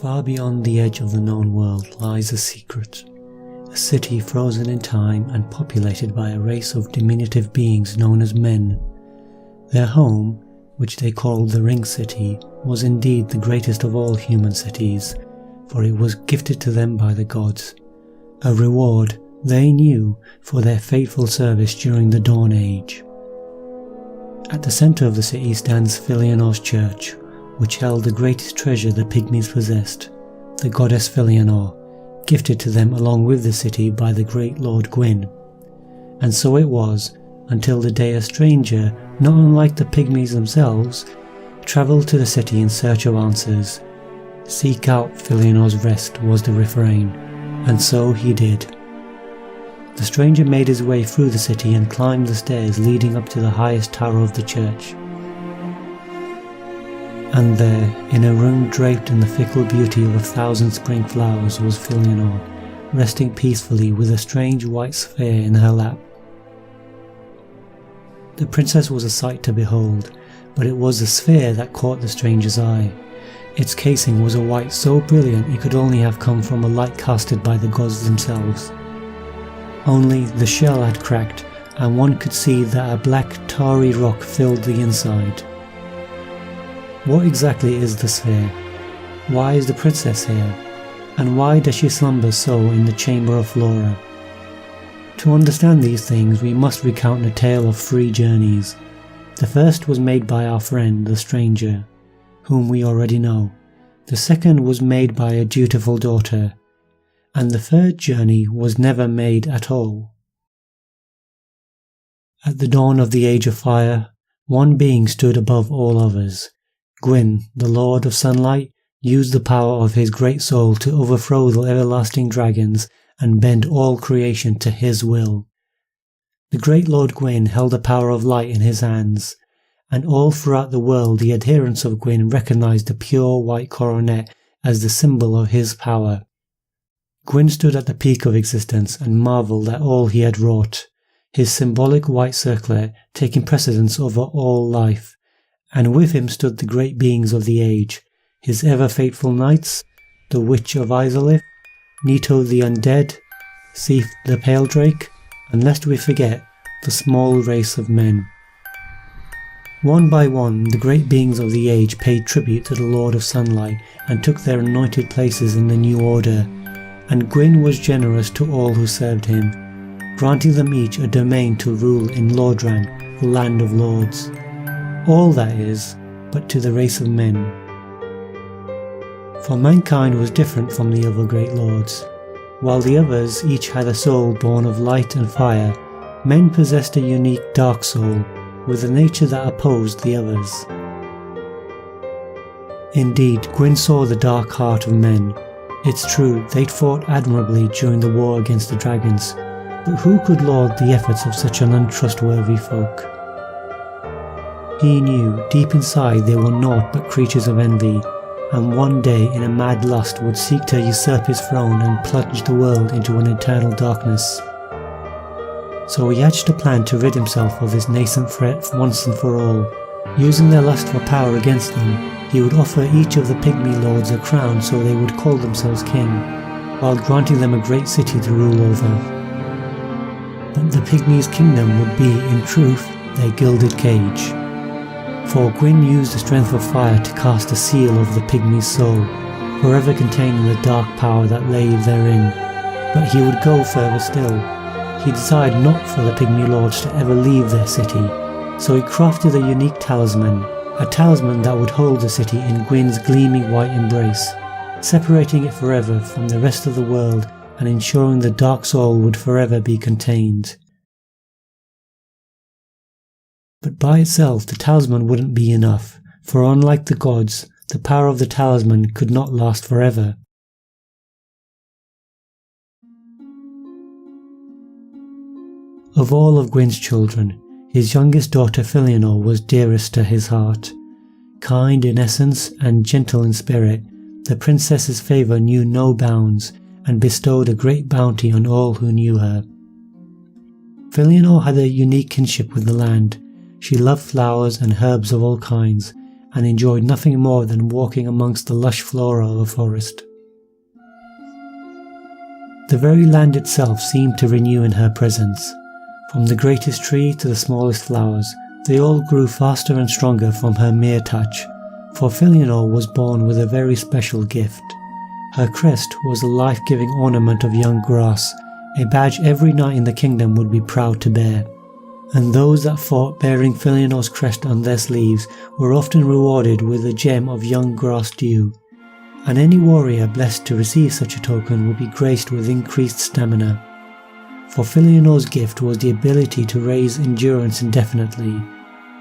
Far beyond the edge of the known world lies a secret, a city frozen in time and populated by a race of diminutive beings known as men. Their home, which they called the Ring City, was indeed the greatest of all human cities, for it was gifted to them by the gods, a reward, they knew, for their faithful service during the Dawn Age. At the centre of the city stands Filianor's church, which held the greatest treasure the Pygmies possessed, the goddess Filianor, gifted to them along with the city by the great Lord Gwyn. And so it was, until the day a stranger, not unlike the Pygmies themselves, travelled to the city in search of answers. "Seek out Filianor's rest" was the refrain, and so he did. The stranger made his way through the city and climbed the stairs leading up to the highest tower of the church. And there, in a room draped in the fickle beauty of 1,000 spring flowers, was Filianor, resting peacefully with a strange white sphere in her lap. The princess was a sight to behold, but it was the sphere that caught the stranger's eye. Its casing was a white so brilliant it could only have come from a light casted by the gods themselves. Only the shell had cracked, and one could see that a black tarry rock filled the inside. What exactly is the sphere? Why is the princess here? And why does she slumber so in the chamber of Flora? To understand these things we must recount a tale of 3 journeys. The first was made by our friend the stranger, whom we already know. The second was made by a dutiful daughter. And the third journey was never made at all. At the dawn of the Age of Fire, one being stood above all others. Gwyn, the Lord of Sunlight, used the power of his great soul to overthrow the everlasting dragons and bend all creation to his will. The great Lord Gwyn held the power of light in his hands, and all throughout the world the adherents of Gwyn recognized the pure white coronet as the symbol of his power. Gwyn stood at the peak of existence and marvelled at all he had wrought, his symbolic white circlet taking precedence over all life, and with him stood the great beings of the age, his ever-faithful knights, the Witch of Izalith, Nito the Undead, Seath the Pale Drake, and lest we forget, the small race of men. One by one, the great beings of the age paid tribute to the Lord of Sunlight and took their anointed places in the new order, and Gwyn was generous to all who served him, granting them each a domain to rule in Lordran, the land of lords. All that is, but to the race of men. For mankind was different from the other great lords. While the others each had a soul born of light and fire, men possessed a unique dark soul, with a nature that opposed the others. Indeed, Gwyn saw the dark heart of men. It's true, they'd fought admirably during the war against the dragons, but who could laud the efforts of such an untrustworthy folk? He knew, deep inside, they were naught but creatures of envy, and one day in a mad lust would seek to usurp his throne and plunge the world into an eternal darkness. So he hatched a plan to rid himself of this nascent threat once and for all. Using their lust for power against them, he would offer each of the pygmy lords a crown so they would call themselves king, while granting them a great city to rule over. But the pygmies' kingdom would be, in truth, their gilded cage. For Gwyn used the strength of fire to cast a seal over the pygmy's soul, forever containing the dark power that lay therein. But he would go further still. He desired not for the pygmy lords to ever leave their city, so he crafted a unique talisman, a talisman that would hold the city in Gwyn's gleaming white embrace, separating it forever from the rest of the world and ensuring the dark soul would forever be contained. But by itself the talisman wouldn't be enough, for unlike the gods, the power of the talisman could not last forever. Of all of Gwyn's children, his youngest daughter Filianor was dearest to his heart. Kind in essence and gentle in spirit, the princess's favour knew no bounds and bestowed a great bounty on all who knew her. Filianor had a unique kinship with the land. She loved flowers and herbs of all kinds, and enjoyed nothing more than walking amongst the lush flora of a forest. The very land itself seemed to renew in her presence. From the greatest tree to the smallest flowers, they all grew faster and stronger from her mere touch, for Filianore was born with a very special gift. Her crest was a life-giving ornament of young grass, a badge every knight in the kingdom would be proud to bear. And those that fought bearing Filianore's crest on their sleeves were often rewarded with a gem of young grass dew, and any warrior blessed to receive such a token would be graced with increased stamina. For Filianore's gift was the ability to raise endurance indefinitely,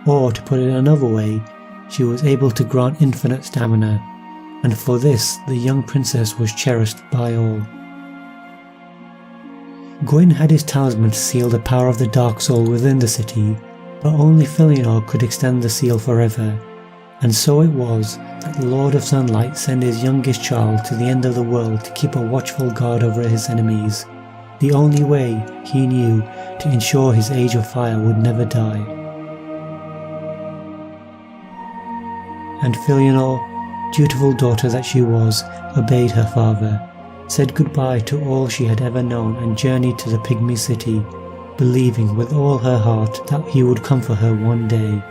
or to put it another way, she was able to grant infinite stamina, and for this the young princess was cherished by all. Gwyn had his talisman to seal the power of the Dark Soul within the city, but only Filianore could extend the seal forever, and so it was that the Lord of Sunlight sent his youngest child to the end of the world to keep a watchful guard over his enemies, the only way he knew to ensure his Age of Fire would never die. And Filianore, dutiful daughter that she was, obeyed her father, said goodbye to all she had ever known and journeyed to the Pygmy city, believing with all her heart that he would come for her one day.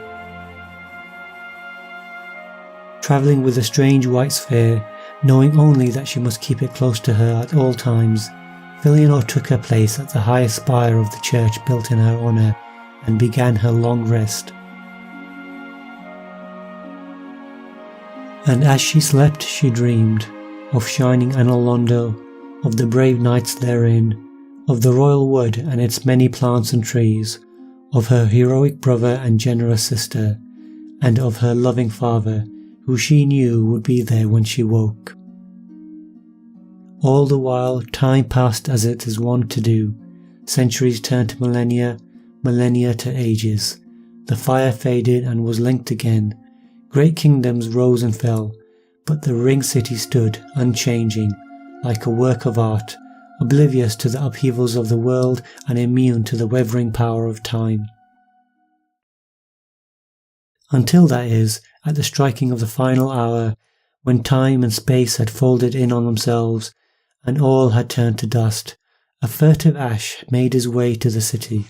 Travelling with a strange white sphere, knowing only that she must keep it close to her at all times, Filianore took her place at the highest spire of the church built in her honour and began her long rest. And as she slept she dreamed of shining Anor Londo, of the brave knights therein, of the royal wood and its many plants and trees, of her heroic brother and generous sister, and of her loving father, who she knew would be there when she woke. All the while time passed as it is wont to do. Centuries turned to millennia, millennia to ages. The fire faded and was linked again. Great kingdoms rose and fell, but the Ring City stood unchanging, like a work of art, oblivious to the upheavals of the world and immune to the weathering power of time. Until, that is, at the striking of the final hour, when time and space had folded in on themselves, and all had turned to dust, a furtive ash made his way to the city.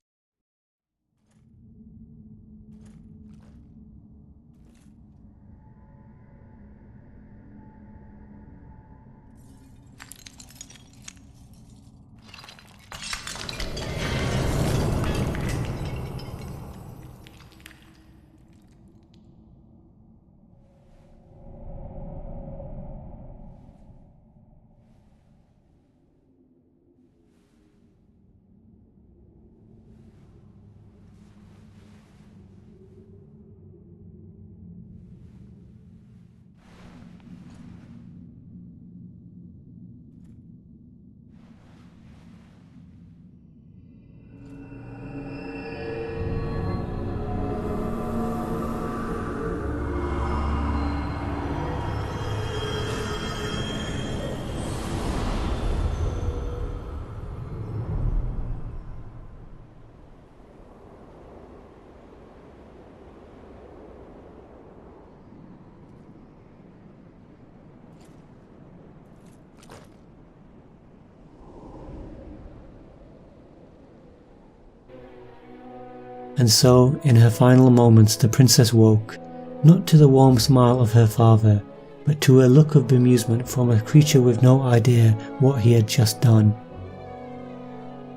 And so, in her final moments, the princess woke, not to the warm smile of her father, but to a look of bemusement from a creature with no idea what he had just done.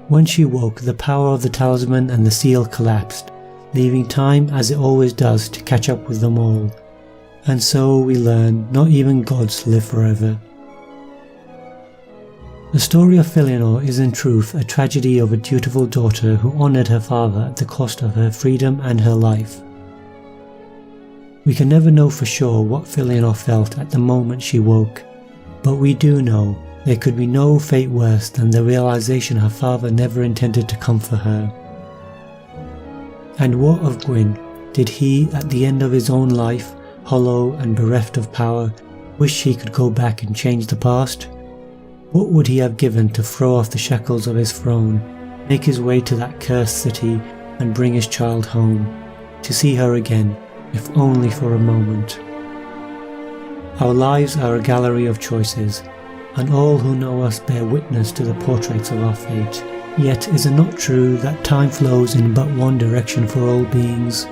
When she woke, the power of the talisman and the seal collapsed, leaving time as it always does to catch up with them all. And so we learn not even gods live forever. The story of Filianore is in truth a tragedy of a dutiful daughter who honoured her father at the cost of her freedom and her life. We can never know for sure what Filianore felt at the moment she woke, but we do know there could be no fate worse than the realization her father never intended to come for her. And what of Gwyn? Did he, at the end of his own life, hollow and bereft of power, wish he could go back and change the past? What would he have given to throw off the shackles of his throne, make his way to that cursed city and bring his child home, to see her again, if only for a moment. Our lives are a gallery of choices, and all who know us bear witness to the portraits of our fate. Yet is it not true that time flows in but one direction for all beings?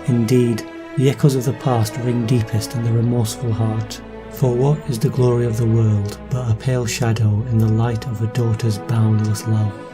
Indeed, the echoes of the past ring deepest in the remorseful heart. For what is the glory of the world but a pale shadow in the light of a daughter's boundless love?